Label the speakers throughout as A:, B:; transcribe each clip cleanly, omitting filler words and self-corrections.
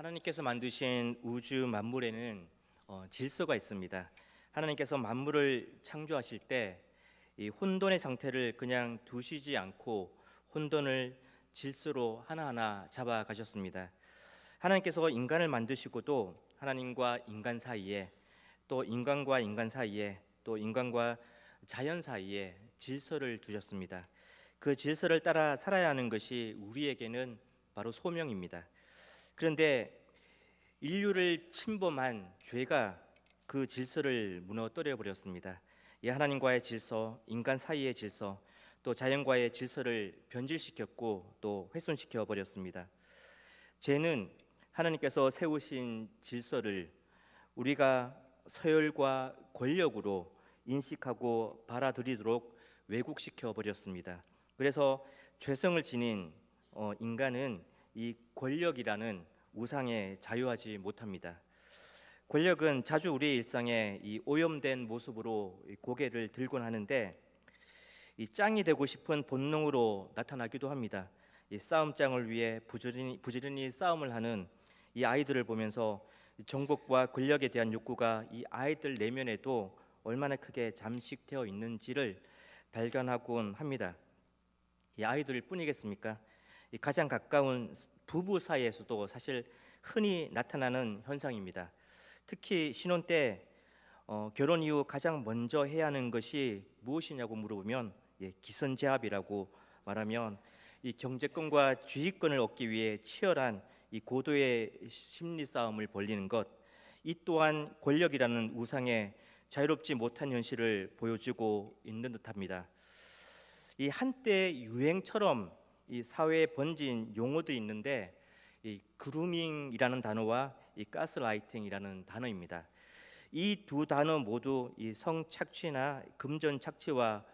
A: 하나님께서 만드신 우주 만물에는 질서가 있습니다. 하나님께서 만물을 창조하실 때 이 혼돈의 상태를 그냥 두시지 않고 혼돈을 질서로 하나하나 잡아 가셨습니다. 하나님께서 인간을 만드시고도 하나님과 인간 사이에, 또 인간과 인간 사이에, 또 인간과 자연 사이에 질서를 두셨습니다. 그 질서를 따라 살아야 하는 것이 우리에게는 바로 소명입니다. 그런데 인류를 침범한 죄가 그 질서를 무너뜨려 버렸습니다. 이 하나님과의 질서, 인간 사이의 질서, 또 자연과의 질서를 변질시켰고 또 훼손시켜 버렸습니다. 죄는 하나님께서 세우신 질서를 우리가 서열과 권력으로 인식하고 받아들이도록 왜곡시켜 버렸습니다. 그래서 죄성을 지닌 인간은 이 권력이라는 우상에 자유하지 못합니다. 권력은 자주 우리의 일상에 이 오염된 모습으로 고개를 들곤 하는데, 이 짱이 되고 싶은 본능으로 나타나기도 합니다. 이 싸움장을 위해 부지런히 싸움을 하는 이 아이들을 보면서 정복과 권력에 대한 욕구가 이 아이들 내면에도 얼마나 크게 잠식되어 있는지를 발견하곤 합니다. 이 아이들 뿐이겠습니까? 이 가장 가까운 부부 사이에서도 사실 흔히 나타나는 현상입니다. 특히 신혼 때 결혼 이후 가장 먼저 해야 하는 것이 무엇이냐고 물어보면 기선제압이라고 말하면 이 경제권과 주의권을 얻기 위해 치열한 이 고도의 심리 싸움을 벌이는 것, 이 또한 권력이라는 우상에 자유롭지 못한 현실을 보여주고 있는 듯합니다. 이 한때 유행처럼 이 사회에 번진 용어들이 있는데, 이 그루밍이라는 단어와 이 가스라이팅이라는 단어입니다. 이 두 단어 모두 이 성착취나 금전 착취와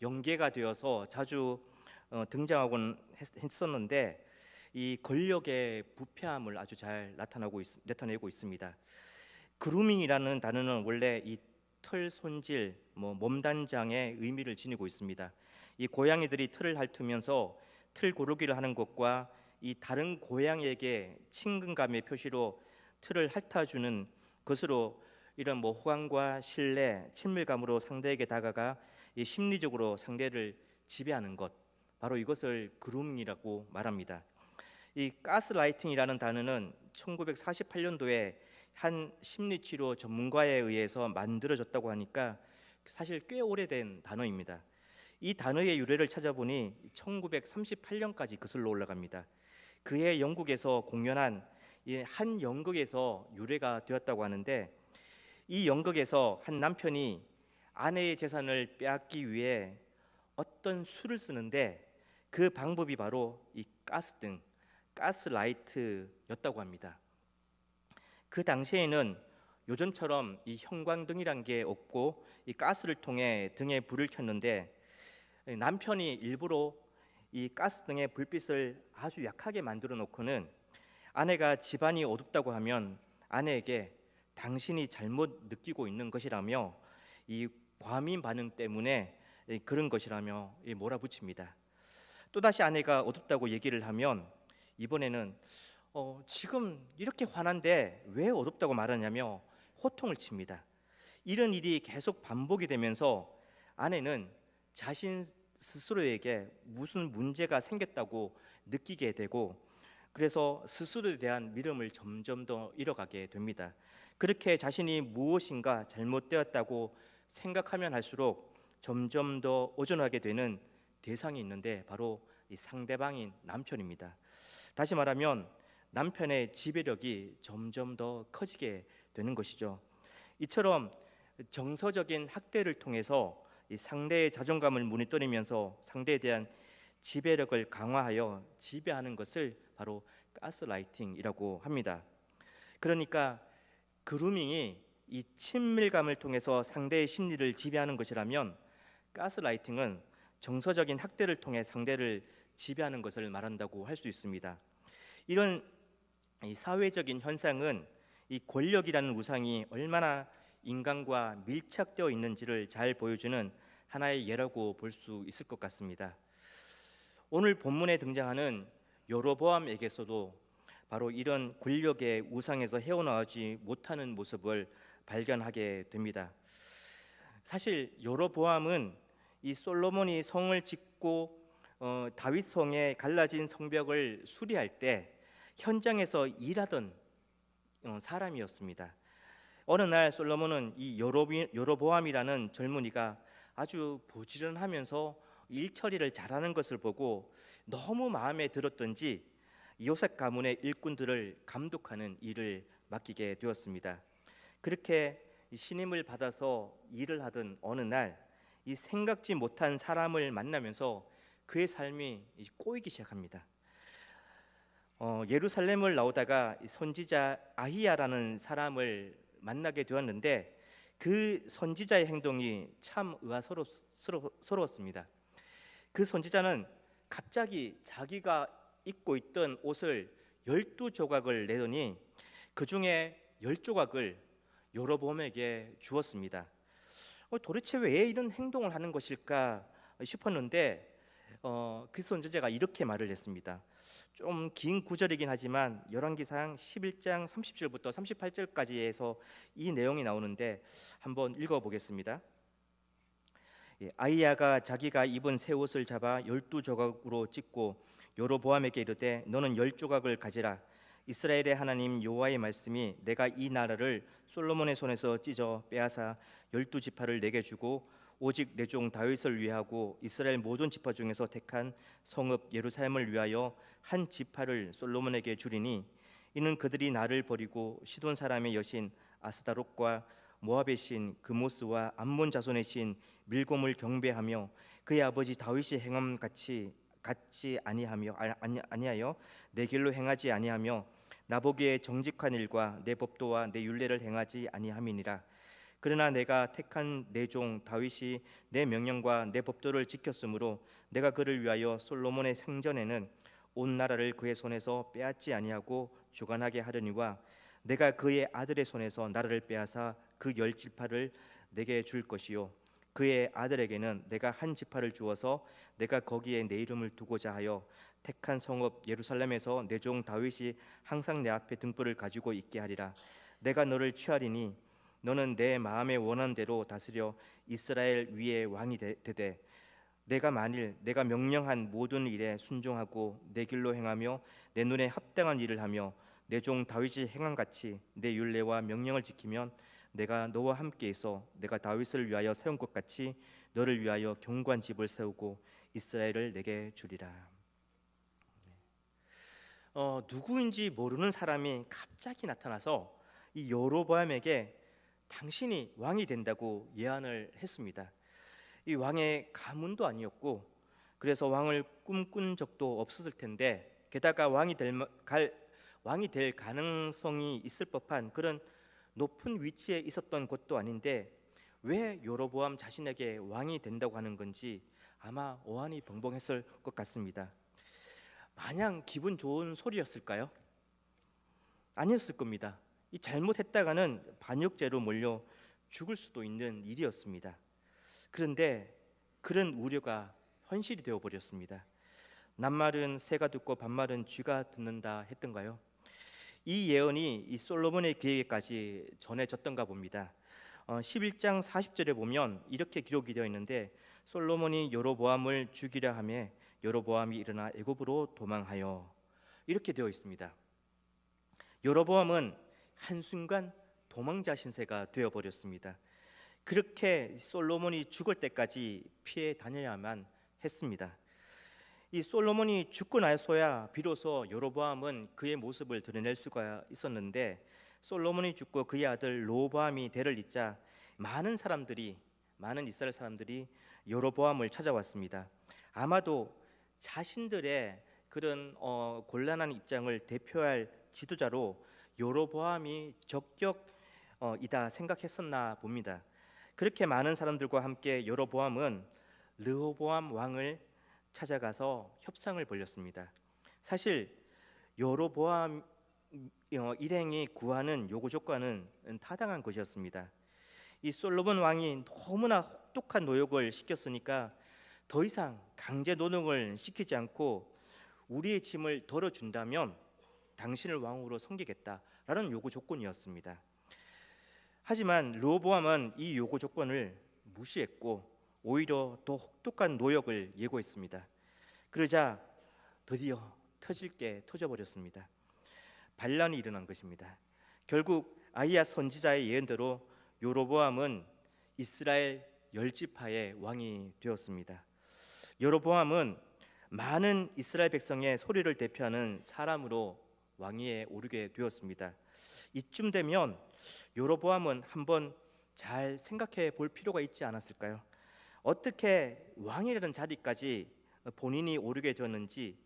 A: 연계가 되어서 자주 등장하곤 했었는데, 이 권력의 부패함을 아주 잘 나타내고 있습니다. 그루밍이라는 단어는 원래 이 털 손질, 몸단장의 의미를 지니고 있습니다. 이 고양이들이 털을 핥으면서 털 고르기를 하는 것과 이 다른 고양이에게 친근감의 표시로 털을 핥아주는 것으로 이런 호감과 신뢰, 친밀감으로 상대에게 다가가 이 심리적으로 상대를 지배하는 것, 바로 이것을 그루밍이라고 말합니다. 이 가스라이팅이라는 단어는 1948년도에 한 심리치료 전문가에 의해서 만들어졌다고 하니까 사실 꽤 오래된 단어입니다. 이 단어의 유래를 찾아보니 1938년까지 거슬러 올라갑니다. 그해 영국에서 공연한 한 연극에서 유래가 되었다고 하는데, 이 연극에서 한 남편이 아내의 재산을 빼앗기 위해 어떤 수를 쓰는데, 그 방법이 바로 이 가스등, 가스라이트였다고 합니다. 그 당시에는 요즘처럼 이 형광등이란 게 없고 이 가스를 통해 등에 불을 켰는데, 남편이 일부러 이 가스등의 불빛을 아주 약하게 만들어 놓고는 아내가 집안이 어둡다고 하면 아내에게 당신이 잘못 느끼고 있는 것이라며 이 과민 반응 때문에 그런 것이라며 몰아붙입니다. 또다시 아내가 어둡다고 얘기를 하면 이번에는 지금 이렇게 화난데 왜 어둡다고 말하냐며 호통을 칩니다. 이런 일이 계속 반복이 되면서 아내는 자신 스스로에게 무슨 문제가 생겼다고 느끼게 되고, 그래서 스스로에 대한 믿음을 점점 더 잃어가게 됩니다. 그렇게 자신이 무엇인가 잘못되었다고 생각하면 할수록 점점 더 의존하게 되는 대상이 있는데, 바로 이 상대방인 남편입니다. 다시 말하면 남편의 지배력이 점점 더 커지게 되는 것이죠. 이처럼 정서적인 학대를 통해서 이 상대의 자존감을 무너뜨리면서 상대에 대한 지배력을 강화하여 지배하는 것을 바로 가스라이팅이라고 합니다. 그러니까 그루밍이 이 친밀감을 통해서 상대의 심리를 지배하는 것이라면, 가스라이팅은 정서적인 학대를 통해 상대를 지배하는 것을 말한다고 할 수 있습니다. 이런 이 사회적인 현상은 이 권력이라는 우상이 얼마나 인간과 밀착되어 있는지를 잘 보여주는 하나의 예라고 볼 수 있을 것 같습니다. 오늘 본문에 등장하는 여로보암에게서도 바로 이런 권력의 우상에서 헤어나오지 못하는 모습을 발견하게 됩니다. 사실 여로보암은 이 솔로몬이 성을 짓고 다윗 성에 갈라진 성벽을 수리할 때 현장에서 일하던 사람이었습니다. 어느 날 솔로몬은 이 여로보암이라는 젊은이가 아주 부지런하면서 일 처리를 잘하는 것을 보고 너무 마음에 들었던지 요셉 가문의 일꾼들을 감독하는 일을 맡기게 되었습니다. 그렇게 신임을 받아서 일을 하던 어느 날 이 생각지 못한 사람을 만나면서 그의 삶이 꼬이기 시작합니다. 예루살렘을 나오다가 선지자 아히야라는 사람을 만나게 되었는데 그 선지자의 행동이 참 의아스러웠습니다. 그 선지자는 갑자기 자기가 입고 있던 옷을 12조각을 내더니 그 중에 10조각을 여로보암에게 주었습니다. 도대체 왜 이런 행동을 하는 것일까 싶었는데 그 선지자가 이렇게 말을 했습니다. 좀 긴 구절이긴 하지만 열왕기상 11장 30절부터 38절까지에서 이 내용이 나오는데 한번 읽어보겠습니다. 아히야가 자기가 입은 새 옷을 잡아 12조각으로 찢고 여로보암에게 이르되 너는 10조각을 가지라. 이스라엘의 하나님 여호와의 말씀이 내가 이 나라를 솔로몬의 손에서 찢어 빼앗아 12지파를 내게 주고 오직 내 종 다윗을 위하고 이스라엘 모든 지파 중에서 택한 성읍 예루살렘을 위하여 한 지파를 솔로몬에게 주리니 이는 그들이 나를 버리고 시돈 사람의 여신 아스다롯과 모압의 신 그모스와 암몬 자손의 신 밀곰을 경배하며 그의 아버지 다윗이 행함 같이 아니하여 내 길로 행하지 아니하며 나보기에 정직한 일과 내 법도와 내 율례를 행하지 아니함이니라. 그러나 내가 택한 내 종 다윗이 내 명령과 내 법도를 지켰으므로 내가 그를 위하여 솔로몬의 생전에는 온 나라를 그의 손에서 빼앗지 아니하고 주관하게 하려니와 내가 그의 아들의 손에서 나라를 빼앗아 그 10지파를 내게 줄 것이요 그의 아들에게는 내가 한 지파를 주어서 내가 거기에 내 이름을 두고자 하여 택한 성읍 예루살렘에서 내 종 다윗이 항상 내 앞에 등불을 가지고 있게 하리라. 내가 너를 취하리니 너는 내 마음에 원하는 대로 다스려 이스라엘 위에 왕이 되되 내가 만일 내가 명령한 모든 일에 순종하고 내 길로 행하며 내 눈에 합당한 일을 하며 내 종 다윗이 행한 같이 내 율례와 명령을 지키면 내가 너와 함께 있어 내가 다윗을 위하여 세운 것 같이 너를 위하여 견고한 집을 세우고 이스라엘을 내게 주리라. 누구인지 모르는 사람이 갑자기 나타나서 이 여로보암에게 당신이 왕이 된다고 예언을 했습니다. 이 왕의 가문도 아니었고 그래서 왕을 꿈꾼 적도 없었을 텐데 게다가 왕이 될 가능성이 있을 법한 그런 높은 위치에 있었던 것도 아닌데 왜 여로보암 자신에게 왕이 된다고 하는 건지 아마 어안이 벙벙했을 것 같습니다. 마냥 기분 좋은 소리였을까요? 아니었을 겁니다. 이 잘못했다가는 반역죄로 몰려 죽을 수도 있는 일이었습니다. 그런데 그런 우려가 현실이 되어 버렸습니다. 낱말은 새가 듣고 반말은 쥐가 듣는다 했던가요? 이 예언이 이 솔로몬의 계획까지 전해졌던가 봅니다. 11장 40절에 보면 이렇게 기록이 되어 있는데 솔로몬이 여로보암을 죽이려 하매 여로보암이 일어나 애굽으로 도망하여 이렇게 되어 있습니다. 여로보암은 한순간 도망자 신세가 되어 버렸습니다. 그렇게 솔로몬이 죽을 때까지 피해 다녀야만 했습니다. 이 솔로몬이 죽고 나서야 비로소 여로보암은 그의 모습을 드러낼 수가 있었는데 솔로몬이 죽고 그의 아들 르호보암이 대를 잇자 많은 이스라엘 사람들이 여로보암을 찾아왔습니다. 아마도 자신들의 그런 곤란한 입장을 대표할 지도자로 여로보암이 적격이다 생각했었나 봅니다. 그렇게 많은 사람들과 함께 여로보암은 르호보암 왕을 찾아가서 협상을 벌였습니다. 사실 여로보암 일행이 구하는 요구 조건은 타당한 것이었습니다. 이 솔로몬 왕이 너무나 혹독한 노역을 시켰으니까 더 이상 강제 노동을 시키지 않고 우리의 짐을 덜어준다면 당신을 왕으로 섬기겠다라는 요구 조건이었습니다. 하지만 르호보암은 이 요구 조건을 무시했고 오히려 더 혹독한 노역을 예고했습니다. 그러자 드디어 터질 게 터져버렸습니다. 반란이 일어난 것입니다. 결국 아히야 선지자의 예언대로 여로보암은 이스라엘 10지파의 왕이 되었습니다. 여로보암은 많은 이스라엘 백성의 소리를 대표하는 사람으로 왕위에 오르게 되었습니다. 이쯤 되면 여로보암은 한번 잘 생각해 볼 필요가 있지 않았을까요? 어떻게 왕이라는 자리까지 본인이 오르게 되었는지,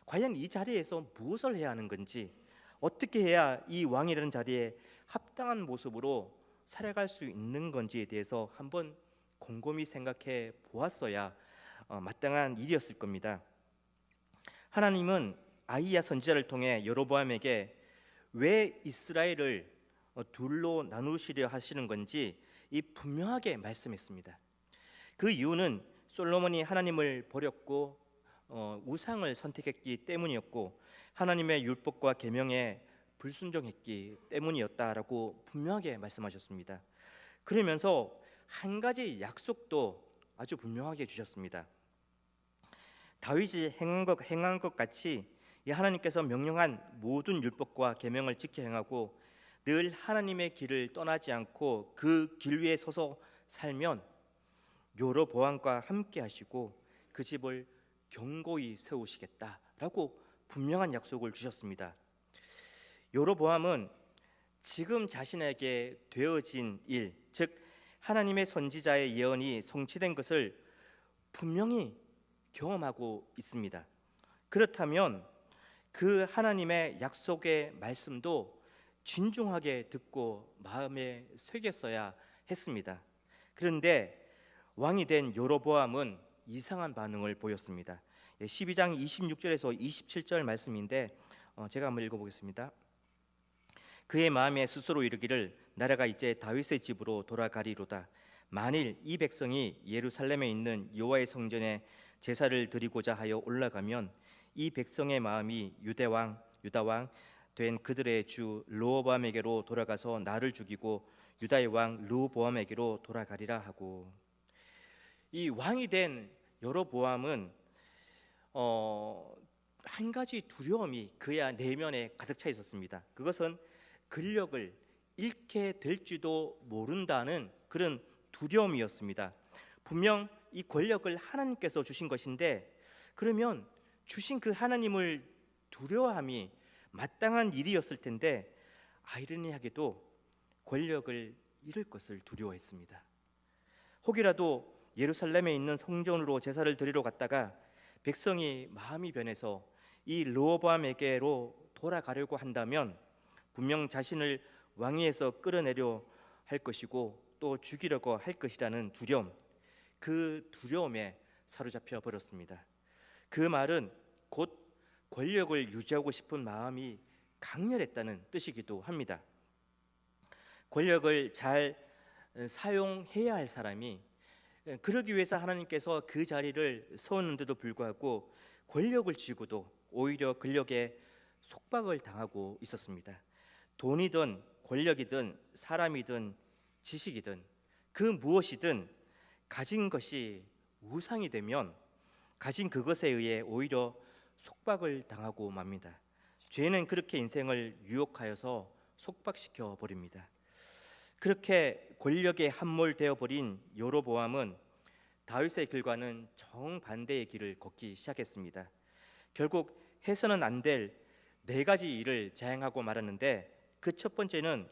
A: 과연 이 자리에서 무엇을 해야 하는 건지, 어떻게 해야 이 왕이라는 자리에 합당한 모습으로 살아갈 수 있는 건지에 대해서 한번 곰곰이 생각해 보았어야 마땅한 일이었을 겁니다. 하나님은 아히야 선지자를 통해 여로보암에게 왜 이스라엘을 둘로 나누시려 하시는 건지 분명하게 말씀했습니다. 그 이유는 솔로몬이 하나님을 버렸고 우상을 선택했기 때문이었고 하나님의 율법과 계명에 불순종했기 때문이었다라고 분명하게 말씀하셨습니다. 그러면서 한 가지 약속도 아주 분명하게 주셨습니다. 다윗이 행한 것 같이 하나님께서 명령한 모든 율법과 계명을 지켜 행하고 늘 하나님의 길을 떠나지 않고 그 길 위에 서서 살면 여로보암과 함께 하시고 그 집을 견고히 세우시겠다라고 분명한 약속을 주셨습니다. 여로보암은 지금 자신에게 되어진 일, 즉 하나님의 선지자의 예언이 성취된 것을 분명히 경험하고 있습니다. 그렇다면 그 하나님의 약속의 말씀도 진중하게 듣고 마음에 새겼어야 했습니다. 그런데 왕이 된 여로보암은 이상한 반응을 보였습니다. 12장 26절에서 27절 말씀인데 제가 한번 읽어보겠습니다. 그의 마음에 스스로 이르기를 나라가 이제 다윗의 집으로 돌아가리로다. 만일 이 백성이 예루살렘에 있는 여호와의 성전에 제사를 드리고자 하여 올라가면 이 백성의 마음이 유다 왕 된 그들의 주 르호보암에게로 돌아가서 나를 죽이고 유다의 왕 르호보암에게로 돌아가리라 하고, 이 왕이 된 여로보암은 한 가지 두려움이 그의 내면에 가득 차 있었습니다. 그것은 권력을 잃게 될지도 모른다는 그런 두려움이었습니다. 분명 이 권력을 하나님께서 주신 것인데 그러면 주신 그 하나님을 두려워함이 마땅한 일이었을 텐데 아이러니하게도 권력을 잃을 것을 두려워했습니다. 혹이라도 예루살렘에 있는 성전으로 제사를 드리러 갔다가 백성이 마음이 변해서 이 르호보암에게로 돌아가려고 한다면 분명 자신을 왕위에서 끌어내려 할 것이고 또 죽이려고 할 것이라는 두려움, 그 두려움에 사로잡혀 버렸습니다. 그 말은 곧 권력을 유지하고 싶은 마음이 강렬했다는 뜻이기도 합니다. 권력을 잘 사용해야 할 사람이 그러기 위해서 하나님께서 그 자리를 세웠는데도 불구하고 권력을 쥐고도 오히려 권력에 속박을 당하고 있었습니다. 돈이든 권력이든 사람이든 지식이든 그 무엇이든 가진 것이 우상이 되면 가진 그것에 의해 오히려 속박을 당하고 맙니다. 죄는 그렇게 인생을 유혹하여서 속박시켜 버립니다. 그렇게 권력에 함몰되어 버린 여로보암은 다윗의 길과는 정반대의 길을 걷기 시작했습니다. 결국 해서는 안 될 4가지 일을 자행하고 말았는데 그 첫 번째는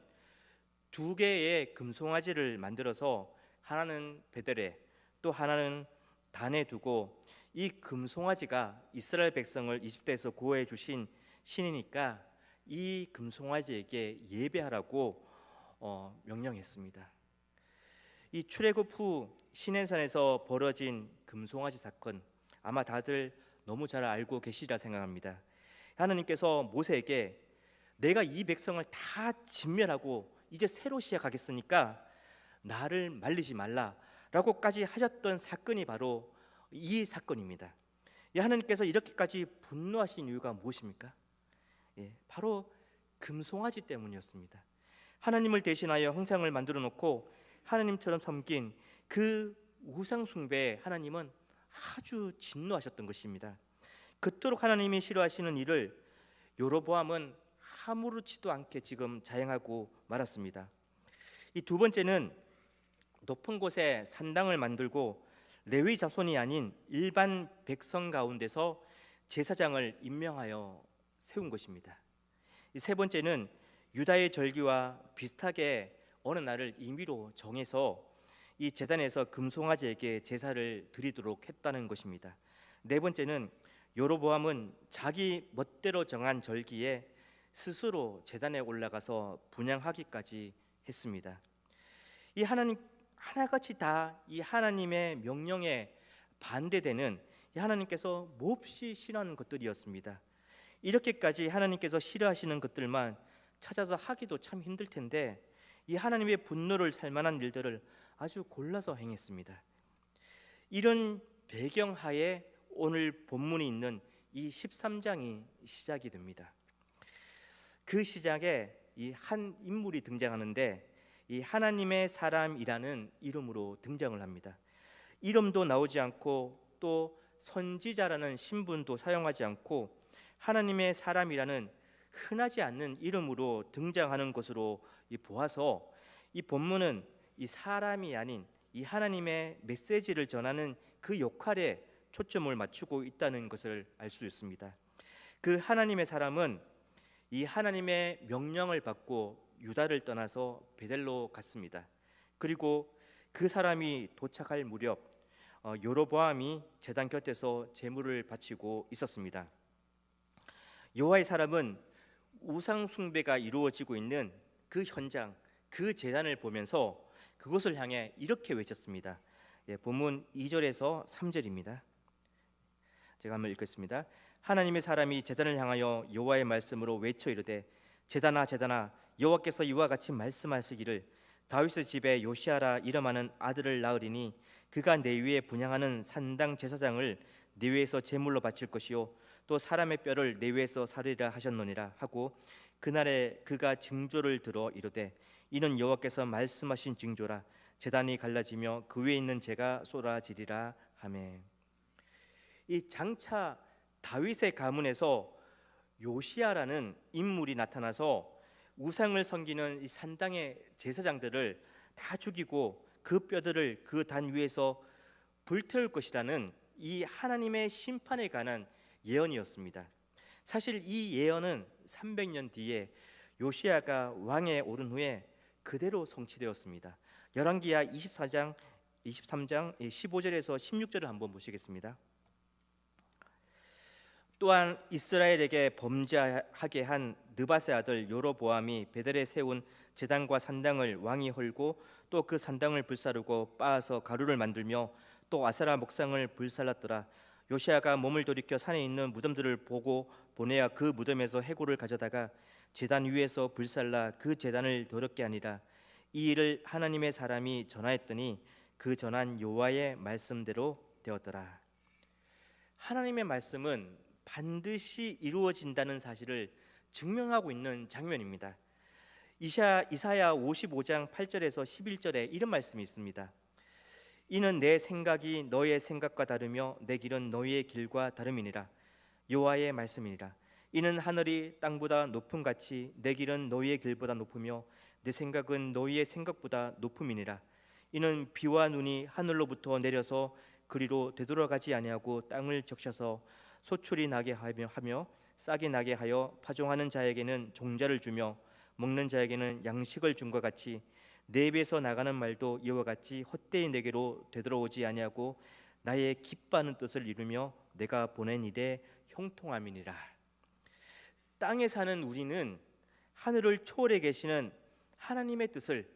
A: 2개의 금송아지를 만들어서 하나는 베델에 또 하나는 단에 두고 이 금송아지가 이스라엘 백성을 이집트에서 구원해 주신 신이니까 이 금송아지에게 예배하라고 명령했습니다. 이 출애굽 후 시내산에서 벌어진 금송아지 사건, 아마 다들 너무 잘 알고 계시리라 생각합니다. 하나님께서 모세에게 내가 이 백성을 다 진멸하고 이제 새로 시작하겠으니까 나를 말리지 말라라고까지 하셨던 사건이 바로 이 사건입니다. 하나님께서 이렇게까지 분노하신 이유가 무엇입니까? 바로 금송아지 때문이었습니다. 하나님을 대신하여 형상을 만들어 놓고 하나님처럼 섬긴 그 우상 숭배에 하나님은 아주 진노하셨던 것입니다. 그토록 하나님이 싫어하시는 일을 여로보암은 아무렇지도 않게 지금 자행하고 말았습니다. 이 두 번째는 높은 곳에 산당을 만들고 레위 자손이 아닌 일반 백성 가운데서 제사장을 임명하여 세운 것입니다. 이 세 번째는 유다의 절기와 비슷하게 어느 날을 임의로 정해서 이 제단에서 금송아지에게 제사를 드리도록 했다는 것입니다. 네 번째는 여로보암은 자기 멋대로 정한 절기에 스스로 제단에 올라가서 분향하기까지 했습니다. 이 하나님 하나같이 다 이 하나님의 명령에 반대되는 이 하나님께서 몹시 싫어하는 것들이었습니다. 이렇게까지 하나님께서 싫어하시는 것들만 찾아서 하기도 참 힘들 텐데 이 하나님의 분노를 살 만한 일들을 아주 골라서 행했습니다. 이런 배경하에 오늘 본문이 있는 이 13장이 시작이 됩니다. 그 시작에 이 한 인물이 등장하는데 이 하나님의 사람이라는 이름으로 등장을 합니다. 이름도 나오지 않고 또 선지자라는 신분도 사용하지 않고 하나님의 사람이라는 흔하지 않는 이름으로 등장하는 것으로 보아서 이 본문은 이 사람이 아닌 이 하나님의 메시지를 전하는 그 역할에 초점을 맞추고 있다는 것을 알 수 있습니다. 그 하나님의 사람은 이 하나님의 명령을 받고 유다를 떠나서 베델로 갔습니다. 그리고 그 사람이 도착할 무렵 여로보암이 제단 곁에서 제물을 바치고 있었습니다. 여호와의 사람은 우상 숭배가 이루어지고 있는 그 현장, 그 제단을 보면서 그곳을 향해 이렇게 외쳤습니다. 본문 2절에서 3절입니다. 제가 한번 읽겠습니다. 하나님의 사람이 제단을 향하여 여호와의 말씀으로 외쳐 이르되 제단아 제단아 여호와께서 이와 같이 말씀하시기를 다윗의 집에 요시아라 이름하는 아들을 낳으리니 그가 내 위에 분향하는 산당 제사장을 내 위에서 제물로 바칠 것이요 또 사람의 뼈를 내 위에서 사르리라 하셨느니라 하고 그날에 그가 징조를 들어 이르되 이는 여호와께서 말씀하신 징조라 제단이 갈라지며 그 위에 있는 재가 쏟아지리라 하매. 이 장차 다윗의 가문에서 요시아라는 인물이 나타나서 우상을 섬기는 이 산당의 제사장들을 다 죽이고 그 뼈들을 그 단 위에서 불태울 것이라는 이 하나님의 심판에 관한 예언이었습니다. 사실 이 예언은 300년 뒤에 요시아가 왕에 오른 후에 그대로 성취되었습니다. 열왕기하 23장 15절에서 16절을 한번 보시겠습니다. 또한 이스라엘에게 범죄하게 한 느밧의 아들 여로보암이 베델에 세운 제단과 산당을 왕이 헐고 또 그 산당을 불사르고 빻아서 가루를 만들며 또 아세라 목상을 불살랐더라. 요시아가 몸을 돌이켜 산에 있는 무덤들을 보고 보내야 그 무덤에서 해골을 가져다가 제단 위에서 불살라 그 제단을 더럽게 하니라. 이 일을 하나님의 사람이 전하였더니 그 전한 여호와의 말씀대로 되었더라. 하나님의 말씀은 반드시 이루어진다는 사실을 증명하고 있는 장면입니다. 이사야 55장 8절에서 11절에 이런 말씀이 있습니다. 이는 내 생각이 너의 생각과 다르며 내 길은 너희의 길과 다름이니라. 여호와의 말씀이니라. 이는 하늘이 땅보다 높음 같이 내 길은 너희의 길보다 높으며 내 생각은 너희의 생각보다 높음이니라. 이는 비와 눈이 하늘로부터 내려서 그리로 되돌아가지 아니하고 땅을 적셔서 소출이 나게 하며 싹이 나게 하여 파종하는 자에게는 종자를 주며 먹는 자에게는 양식을 준 것 같이 내 입에서 나가는 말도 이와 같이 헛되이 내게로 되돌아오지 아니하고 나의 기뻐하는 뜻을 이루며 내가 보낸 일에 형통함이니라. 땅에 사는 우리는 하늘을 초월해 계시는 하나님의 뜻을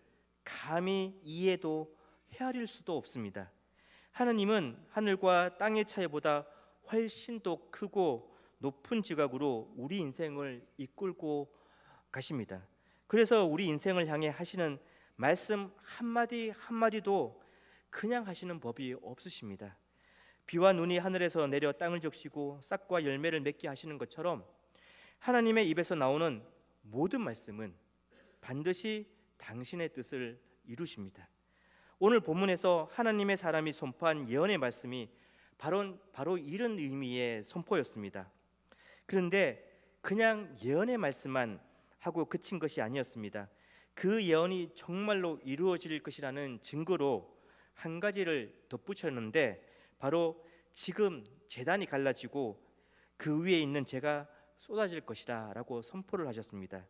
A: 감히 이해도 헤아릴 수도 없습니다. 하나님은 하늘과 땅의 차이보다 훨씬 더 크고 높은 지각으로 우리 인생을 이끌고 가십니다. 그래서 우리 인생을 향해 하시는 말씀 한마디 한마디도 그냥 하시는 법이 없으십니다. 비와 눈이 하늘에서 내려 땅을 적시고 싹과 열매를 맺게 하시는 것처럼 하나님의 입에서 나오는 모든 말씀은 반드시 당신의 뜻을 이루십니다. 오늘 본문에서 하나님의 사람이 선포한 예언의 말씀이 바로 이런 의미의 선포였습니다. 그런데 그냥 예언의 말씀만 하고 그친 것이 아니었습니다. 그 예언이 정말로 이루어질 것이라는 증거로 한 가지를 덧붙였는데, 바로 지금 제단이 갈라지고 그 위에 있는 재가 쏟아질 것이다 라고 선포를 하셨습니다.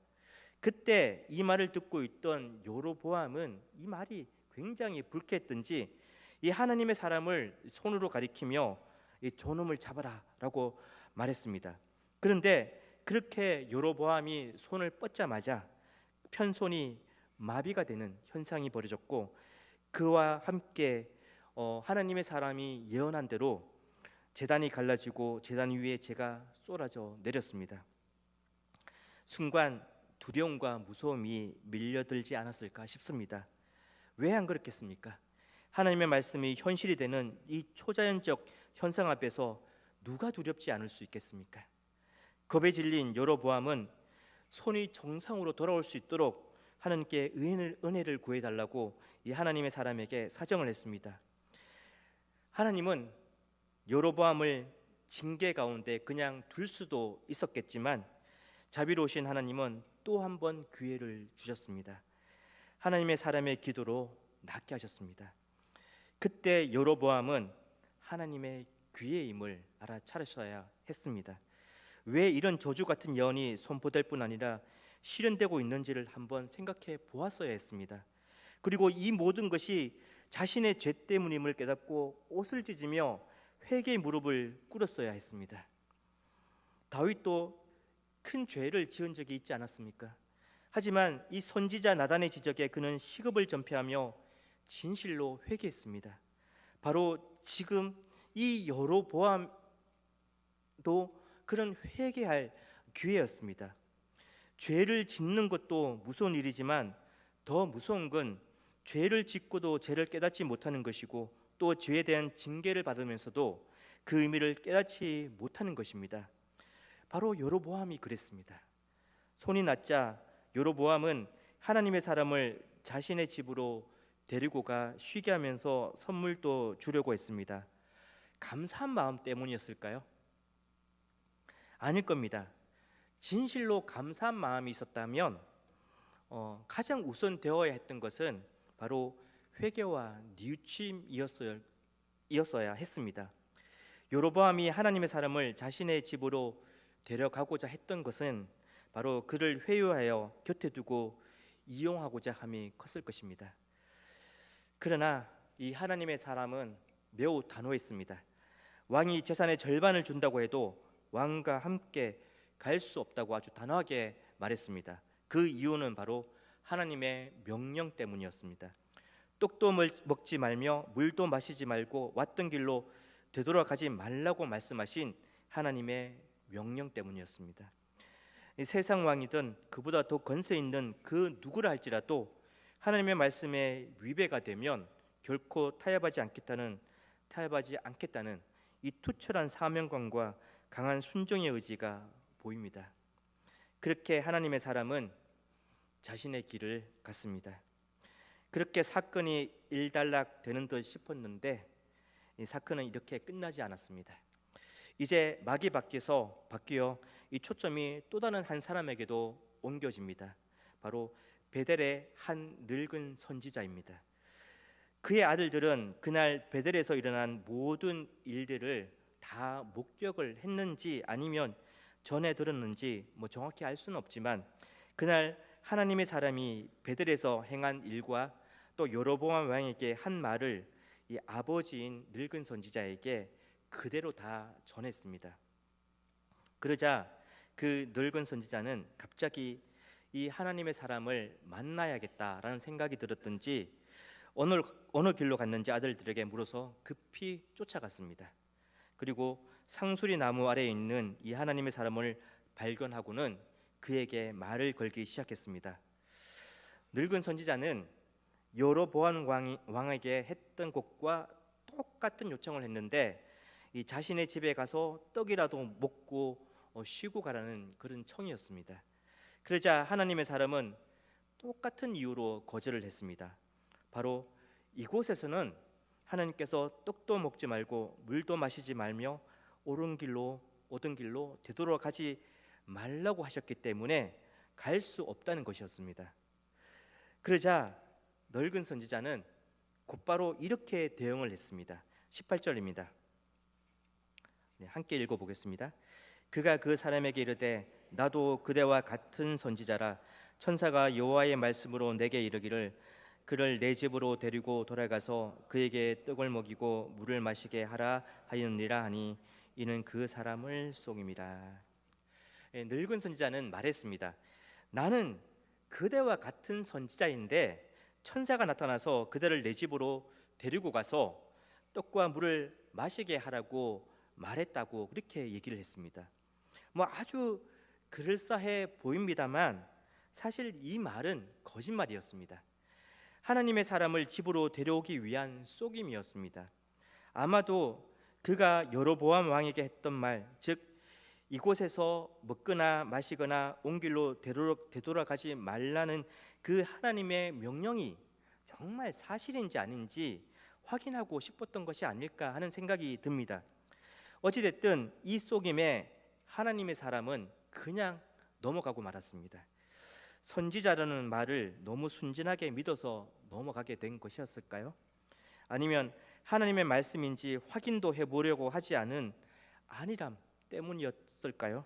A: 그때 이 말을 듣고 있던 여로보암은 이 말이 굉장히 불쾌했던지 이 하나님의 사람을 손으로 가리키며 이 저놈을 잡아라 라고 말했습니다. 그런데 그렇게 여로보암이 손을 뻗자마자 편손이 마비가 되는 현상이 벌어졌고, 그와 함께 하나님의 사람이 예언한 대로 제단이 갈라지고 제단 위에 재가 쏟아져 내렸습니다. 순간 두려움과 무서움이 밀려들지 않았을까 싶습니다. 왜 안 그렇겠습니까? 하나님의 말씀이 현실이 되는 이 초자연적 현상 앞에서 누가 두렵지 않을 수 있겠습니까? 겁에 질린 여로보암은 손이 정상으로 돌아올 수 있도록 하나님께 은혜를 구해달라고 이 하나님의 사람에게 사정을 했습니다. 하나님은 여로보암을 징계 가운데 그냥 둘 수도 있었겠지만 자비로우신 하나님은 또 한 번 기회를 주셨습니다. 하나님의 사람의 기도로 낫게 하셨습니다. 그때 여로보암은 하나님의 귀해임을 알아차렸어야 했습니다. 왜 이런 저주 같은 예언이 선포될 뿐 아니라 실현되고 있는지를 한번 생각해 보았어야 했습니다. 그리고 이 모든 것이 자신의 죄 때문임을 깨닫고 옷을 찢으며 회개의 무릎을 꿇었어야 했습니다. 다윗도 큰 죄를 지은 적이 있지 않았습니까? 하지만 이 선지자 나단의 지적에 그는 시급을 전폐하며 진실로 회개했습니다. 바로 지금 이 여로보암도 그런 회개할 기회였습니다. 죄를 짓는 것도 무서운 일이지만 더 무서운 건 죄를 짓고도 죄를 깨닫지 못하는 것이고, 또 죄에 대한 징계를 받으면서도 그 의미를 깨닫지 못하는 것입니다. 바로 여로보암이 그랬습니다. 손이 났자 여로보암은 하나님의 사람을 자신의 집으로 데리고 가 쉬게 하면서 선물도 주려고 했습니다. 감사한 마음 때문이었을까요? 아닐 겁니다. 진실로 감사한 마음이 있었다면 가장 우선 되어야 했던 것은 바로 회개와 뉘우침이었어야 했습니다. 여로보암이 하나님의 사람을 자신의 집으로 데려가고자 했던 것은 바로 그를 회유하여 곁에 두고 이용하고자 함이 컸을 것입니다. 그러나 이 하나님의 사람은 매우 단호했습니다. 왕이 재산의 절반을 준다고 해도 왕과 함께 갈 수 없다고 아주 단호하게 말했습니다. 그 이유는 바로 하나님의 명령 때문이었습니다. 떡도 먹지 말며 물도 마시지 말고 왔던 길로 되돌아가지 말라고 말씀하신 하나님의 명령 때문이었습니다. 이 세상 왕이든 그보다 더 권세 있는 그 누구라 할지라도 하나님의 말씀에 위배가 되면 결코 타협하지 않겠다는 이 투철한 사명감과 강한 순종의 의지가 보입니다. 그렇게 하나님의 사람은 자신의 길을 갔습니다. 그렇게 사건이 일단락 되는 듯 싶었는데 이 사건은 이렇게 끝나지 않았습니다. 이제 막이 바뀌어 이 초점이 또 다른 한 사람에게도 옮겨집니다. 바로 베델의 한 늙은 선지자입니다. 그의 아들들은 그날 베델에서 일어난 모든 일들을 다 목격을 했는지 아니면 전해 들었는지 정확히 알 수는 없지만, 그날 하나님의 사람이 베델에서 행한 일과 또 여로보암 왕에게 한 말을 이 아버지인 늙은 선지자에게 그대로 다 전했습니다. 그러자 그 늙은 선지자는 갑자기 이 하나님의 사람을 만나야겠다라는 생각이 들었던지 어느 길로 갔는지 아들들에게 물어서 급히 쫓아갔습니다. 그리고 상수리 나무 아래에 있는 이 하나님의 사람을 발견하고는 그에게 말을 걸기 시작했습니다. 늙은 선지자는 여로보암 왕에게 했던 것과 똑같은 요청을 했는데 이 자신의 집에 가서 떡이라도 먹고 쉬고 가라는 그런 청이었습니다. 그러자 하나님의 사람은 똑같은 이유로 거절을 했습니다. 바로 이곳에서는 하나님께서 떡도 먹지 말고 물도 마시지 말며 오던 길로 되돌아가지 말라고 하셨기 때문에 갈 수 없다는 것이었습니다. 그러자 늙은 선지자는 곧바로 이렇게 대응을 했습니다. 18절입니다. 함께 읽어보겠습니다. 그가 그 사람에게 이르되 나도 그대와 같은 선지자라. 천사가 여호와의 말씀으로 내게 이르기를 그를 내 집으로 데리고 돌아가서 그에게 떡을 먹이고 물을 마시게 하라 하였느니라 하니 이는 그 사람을 속임이라. 늙은 선지자는 말했습니다. 나는 그대와 같은 선지자인데 천사가 나타나서 그대를 내 집으로 데리고 가서 떡과 물을 마시게 하라고 말했다고 그렇게 얘기를 했습니다. 아주 그럴싸해 보입니다만 사실 이 말은 거짓말이었습니다. 하나님의 사람을 집으로 데려오기 위한 속임이었습니다. 아마도 그가 여로보암 왕에게 했던 말, 즉 이곳에서 먹거나 마시거나 온 길로 되돌아가지 말라는 그 하나님의 명령이 정말 사실인지 아닌지 확인하고 싶었던 것이 아닐까 하는 생각이 듭니다. 어찌됐든 이 속임에 하나님의 사람은 그냥 넘어가고 말았습니다. 선지자라는 말을 너무 순진하게 믿어서 넘어가게 된 것이었을까요? 아니면 하나님의 말씀인지 확인도 해보려고 하지 않은 안일함 때문이었을까요?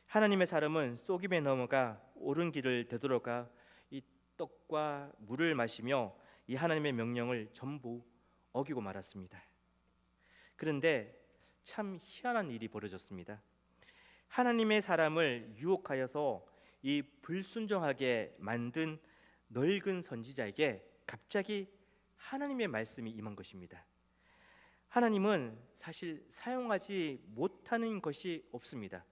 A: 하나님의 사람은 속임에 넘어가 옳은 길을 되돌아가 이 떡과 물을 마시며 이 하나님의 명령을 전부 어기고 말았습니다. 그런데 참 희한한 일이 벌어졌습니다. 하나님의 사람을 유혹하여서 이 불순종하게 만든 늙은 선지자에게 갑자기 하나님의 말씀이 임한 것입니다. 하나님은 사실 사용하지 못하는 것이 없습니다.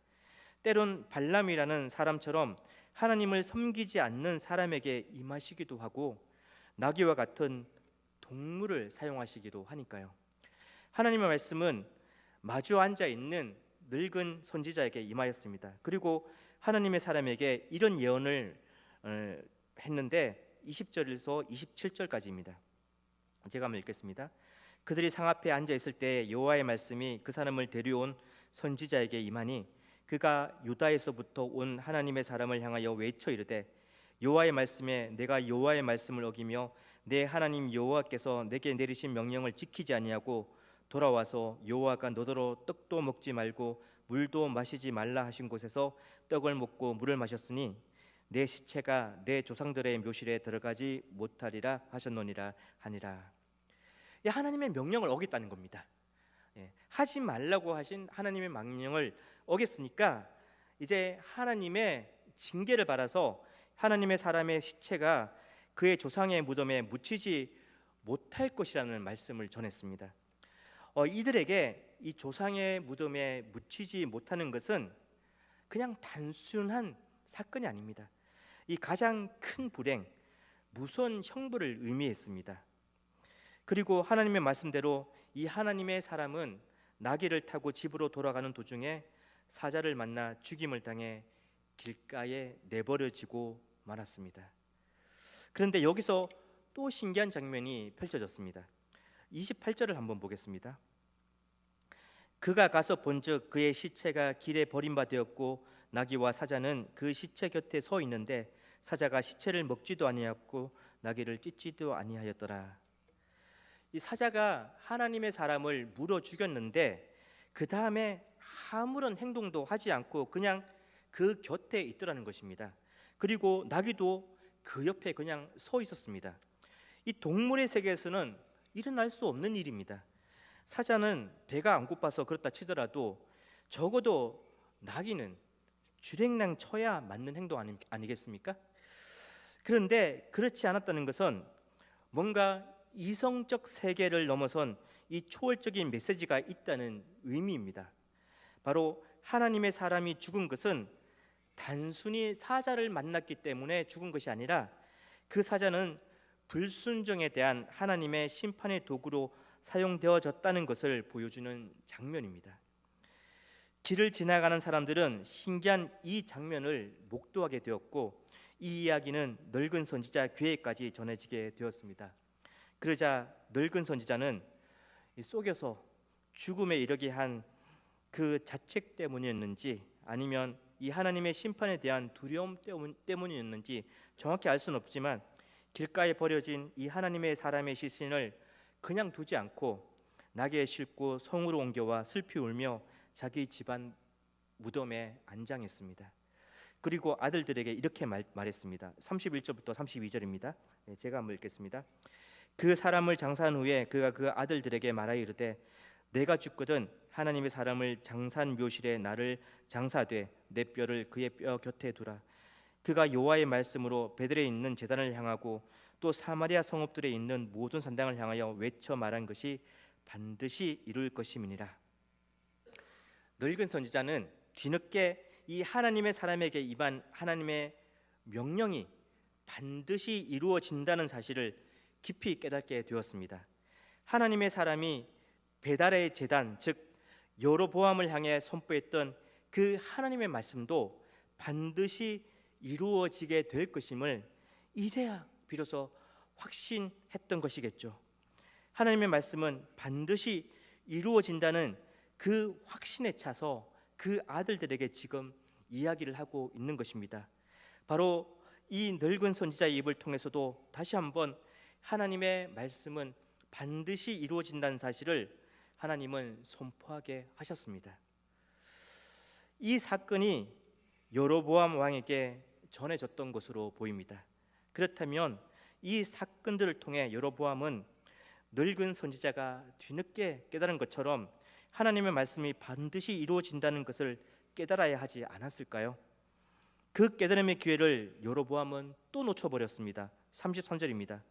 A: 때론 발람이라는 사람처럼 하나님을 섬기지 않는 사람에게 임하시기도 하고 나귀와 같은 동물을 사용하시기도 하니까요. 하나님의 말씀은 마주 앉아 있는 늙은 선지자에게 임하였습니다. 그리고 하나님의 사람에게 이런 예언을 했는데 20절에서 27절까지입니다. 제가 한번 읽겠습니다. 그들이 상 앞에 앉아 있을 때 여호와의 말씀이 그 사람을 데려온 선지자에게 임하니 그가 유다에서부터 온 하나님의 사람을 향하여 외쳐 이르되 여호와의 말씀에 내가 여호와의 말씀을 어기며 내 하나님 여호와께서 내게 내리신 명령을 지키지 아니하고 돌아와서 여호와가 너더러 떡도 먹지 말고 물도 마시지 말라 하신 곳에서 떡을 먹고 물을 마셨으니 내 시체가 내 조상들의 묘실에 들어가지 못하리라 하셨노니라 하니라. 하나님의 명령을 어겼다는 겁니다. 하지 말라고 하신 하나님의 명령을 어겼으니까 이제 하나님의 징계를 받아서 하나님의 사람의 시체가 그의 조상의 무덤에 묻히지 못할 것이라는 말씀을 전했습니다. 이들에게 이 조상의 무덤에 묻히지 못하는 것은 그냥 단순한 사건이 아닙니다. 이 가장 큰 불행, 무서운 형벌을 의미했습니다. 그리고 하나님의 말씀대로 이 하나님의 사람은 나귀를 타고 집으로 돌아가는 도중에 사자를 만나 죽임을 당해 길가에 내버려지고 말았습니다. 그런데 여기서 또 신기한 장면이 펼쳐졌습니다. 28절을 한번 보겠습니다. 그가 가서 본즉 그의 시체가 길에 버림받았고 나귀와 사자는 그 시체 곁에 서 있는데 사자가 시체를 먹지도 아니하였고 나귀를 찢지도 아니하였더라. 이 사자가 하나님의 사람을 물어 죽였는데 그 다음에 아무런 행동도 하지 않고 그냥 그 곁에 있더라는 것입니다. 그리고 나귀도 그 옆에 그냥 서 있었습니다. 이 동물의 세계에서는 일어날 수 없는 일입니다. 사자는 배가 안 고파서 그렇다 치더라도 적어도 나귀는 주랭랑 쳐야 맞는 행동 아니겠습니까? 그런데 그렇지 않았다는 것은 뭔가 이성적 세계를 넘어선 이 초월적인 메시지가 있다는 의미입니다. 바로 하나님의 사람이 죽은 것은 단순히 사자를 만났기 때문에 죽은 것이 아니라 그 사자는 불순종에 대한 하나님의 심판의 도구로 사용되어졌다는 것을 보여주는 장면입니다. 길을 지나가는 사람들은 신기한 이 장면을 목도하게 되었고 이 이야기는 늙은 선지자 귀에까지 전해지게 되었습니다. 그러자 늙은 선지자는 속여서 죽음에 이르게 한 그 자책 때문이었는지 아니면 이 하나님의 심판에 대한 두려움 때문이었는지 정확히 알 수는 없지만 길가에 버려진 이 하나님의 사람의 시신을 그냥 두지 않고 나귀에 싣고 성으로 옮겨와 슬피 울며 자기 집안 무덤에 안장했습니다. 그리고 아들들에게 이렇게 말했습니다. 31절부터 32절입니다. 제가 한번 읽겠습니다. 그 사람을 장사한 후에 그가 그 아들들에게 말하여 이르되 내가 죽거든 하나님의 사람을 장사한 묘실에 나를 장사되 내 뼈를 그의 뼈 곁에 두라. 그가 여호와의 말씀으로 베들에 있는 제단을 향하고 또 사마리아 성읍들에 있는 모든 산당을 향하여 외쳐 말한 것이 반드시 이룰 것임이니라. 늙은 선지자는 뒤늦게 이 하나님의 사람에게 임한 하나님의 명령이 반드시 이루어진다는 사실을 깊이 깨닫게 되었습니다. 하나님의 사람이 베달의 제단, 즉 여로보암을 향해 선포했던 그 하나님의 말씀도 반드시 이루어지게 될 것임을 이제야 비로소 확신했던 것이겠죠. 하나님의 말씀은 반드시 이루어진다는 그 확신에 차서 그 아들들에게 지금 이야기를 하고 있는 것입니다. 바로 이 늙은 선지자의 입을 통해서도 다시 한번 하나님의 말씀은 반드시 이루어진다는 사실을 하나님은 선포하게 하셨습니다. 이 사건이 여로보암 왕에게 전해졌던 것으로 보입니다. 그렇다면 이 사건들을 통해 여로보암은 늙은 선지자가 뒤늦게 깨달은 것처럼 하나님의 말씀이 반드시 이루어진다는 것을 깨달아야 하지 않았을까요? 그 깨달음의 기회를 여로보암은 또 놓쳐버렸습니다. 33절입니다.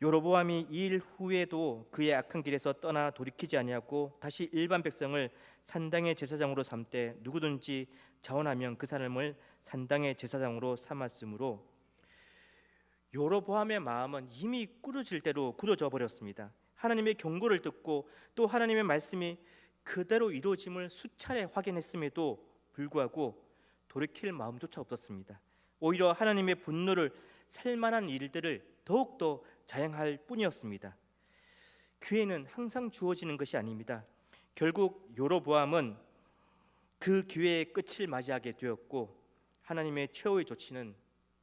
A: 여로보암이 이 일 후에도 그의 악한 길에서 떠나 돌이키지 아니하고 다시 일반 백성을 산당의 제사장으로 삼되 누구든지 자원하면 그 사람을 산당의 제사장으로 삼았으므로 여로보암의 마음은 이미 꾸러질 대로 굳어져 버렸습니다. 하나님의 경고를 듣고 또 하나님의 말씀이 그대로 이루어짐을 수차례 확인했음에도 불구하고 돌이킬 마음조차 없었습니다. 오히려 하나님의 분노를 살만한 일들을 더욱더 자행할 뿐이었습니다. 기회는 항상 주어지는 것이 아닙니다. 결국 여로보암은 그 기회의 끝을 맞이하게 되었고 하나님의 최후의 조치는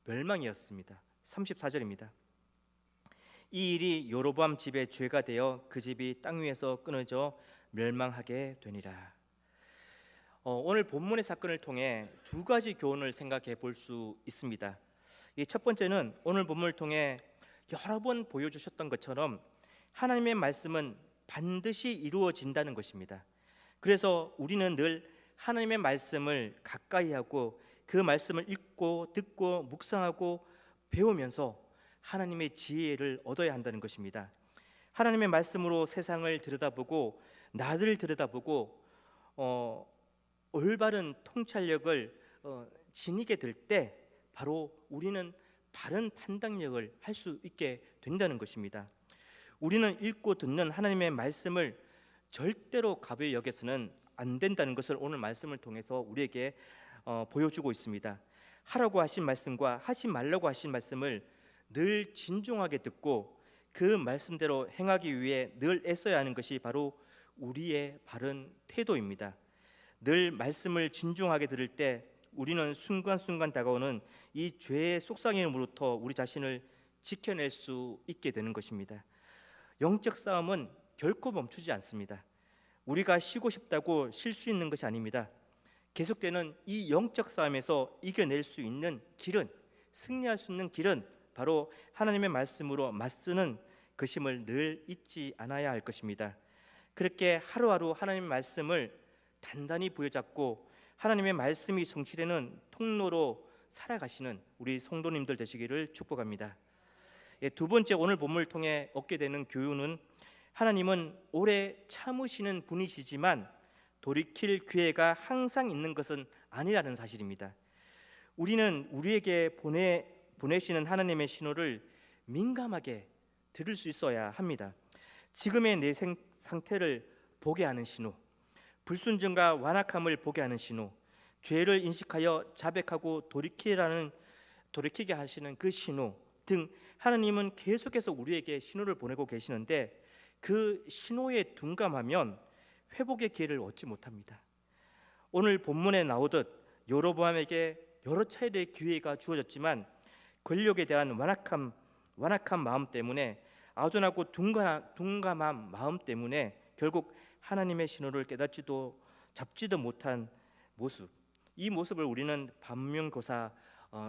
A: 멸망이었습니다. 34절입니다. 이 일이 여로보암 집의 죄가 되어 그 집이 땅 위에서 끊어져 멸망하게 되니라. 오늘 본문의 사건을 통해 두 가지 교훈을 생각해 볼 수 있습니다. 이 첫 번째는 오늘 본문을 통해 여러 번 보여주셨던 것처럼 하나님의 말씀은 반드시 이루어진다는 것입니다. 그래서 우리는 늘 하나님의 말씀을 가까이 하고 그 말씀을 읽고 듣고 묵상하고 배우면서 하나님의 지혜를 얻어야 한다는 것입니다. 하나님의 말씀으로 세상을 들여다보고 나를 들여다보고 올바른 통찰력을 지니게 될 때 바로 우리는 바른 판단력을 할 수 있게 된다는 것입니다. 우리는 읽고 듣는 하나님의 말씀을 절대로 가벼이 여겨서는 안 된다는 것을 오늘 말씀을 통해서 우리에게 보여주고 있습니다. 하라고 하신 말씀과 하지 말라고 하신 말씀을 늘 진중하게 듣고 그 말씀대로 행하기 위해 늘 애써야 하는 것이 바로 우리의 바른 태도입니다. 늘 말씀을 진중하게 들을 때 우리는 순간순간 다가오는 이 죄의 속삭임으로부터 우리 자신을 지켜낼 수 있게 되는 것입니다. 영적 싸움은 결코 멈추지 않습니다. 우리가 쉬고 싶다고 쉴 수 있는 것이 아닙니다. 계속되는 이 영적 싸움에서 이겨낼 수 있는 길은, 승리할 수 있는 길은 바로 하나님의 말씀으로 맞서는 것임을 늘 잊지 않아야 할 것입니다. 그렇게 하루하루 하나님의 말씀을 단단히 부여잡고 하나님의 말씀이 성취되는 통로로 살아가시는 우리 성도님들 되시기를 축복합니다. 두 번째, 오늘 본문을 통해 얻게 되는 교훈은 하나님은 오래 참으시는 분이시지만 돌이킬 기회가 항상 있는 것은 아니라는 사실입니다. 우리는 우리에게 보내시는 하나님의 신호를 민감하게 들을 수 있어야 합니다. 지금의 내 상태를 보게 하는 신호, 불순종과 완악함을 보게 하는 신호, 죄를 인식하여 자백하고 돌이키게 하시는 그 신호 등 하나님은 계속해서 우리에게 신호를 보내고 계시는데 그 신호에 둔감하면 회복의 기회를 얻지 못합니다. 오늘 본문에 나오듯 여로보암에게 여러 차례의 기회가 주어졌지만 권력에 대한 완악한 마음 때문에 아둔하고 둔감한 마음 때문에 결국 하나님의 신호를 깨닫지도 잡지도 못한 모습, 이 모습을 우리는 반면교사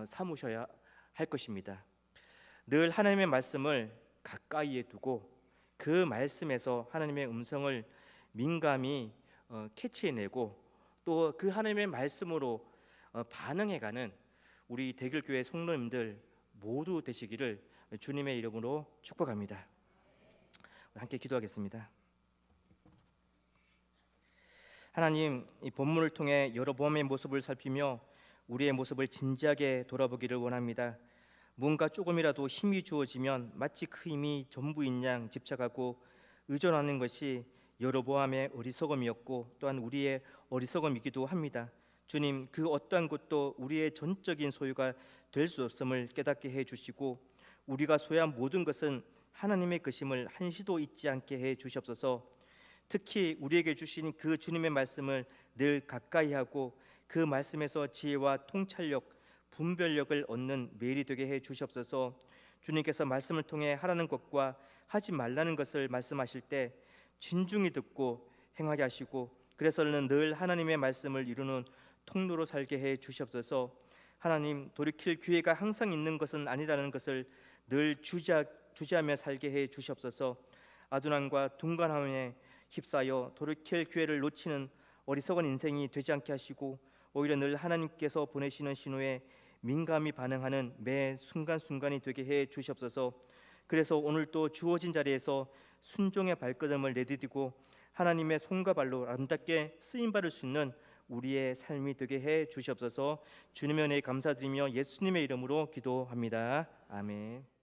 A: 삼으셔야 할 것입니다. 늘 하나님의 말씀을 가까이에 두고 그 말씀에서 하나님의 음성을 민감히 캐치해내고 또 그 하나님의 말씀으로 반응해가는 우리 대길교회 성도님들 모두 되시기를 주님의 이름으로 축복합니다. 함께 기도하겠습니다. 하나님, 이 본문을 통해 여로보암의 모습을 살피며 우리의 모습을 진지하게 돌아보기를 원합니다. 뭔가 조금이라도 힘이 주어지면 마치 그 힘이 전부인 양 집착하고 의존하는 것이 여로보암의 어리석음이었고 또한 우리의 어리석음이기도 합니다. 주님, 그 어떠한 것도 우리의 전적인 소유가 될 수 없음을 깨닫게 해 주시고 우리가 소유한 모든 것은 하나님의 것임을 한시도 잊지 않게 해 주시옵소서. 특히 우리에게 주신 그 주님의 말씀을 늘 가까이 하고 그 말씀에서 지혜와 통찰력, 분별력을 얻는 매일이 되게 해 주시옵소서. 주님께서 말씀을 통해 하라는 것과 하지 말라는 것을 말씀하실 때 진중히 듣고 행하게 하시고 그래서는 늘 하나님의 말씀을 이루는 통로로 살게 해 주시옵소서. 하나님, 돌이킬 기회가 항상 있는 것은 아니라는 것을 늘 주지하며 살게 해 주시옵소서. 아둔함과 둔감함에 휩싸여 돌이킬 기회를 놓치는 어리석은 인생이 되지 않게 하시고 오히려 늘 하나님께서 보내시는 신호에 민감히 반응하는 매 순간순간이 되게 해 주시옵소서. 그래서 오늘도 주어진 자리에서 순종의 발걸음을 내디디고 하나님의 손과 발로 아름답게 쓰임 받을 수 있는 우리의 삶이 되게 해 주시옵소서. 주님의 은혜에 감사드리며 예수님의 이름으로 기도합니다. 아멘.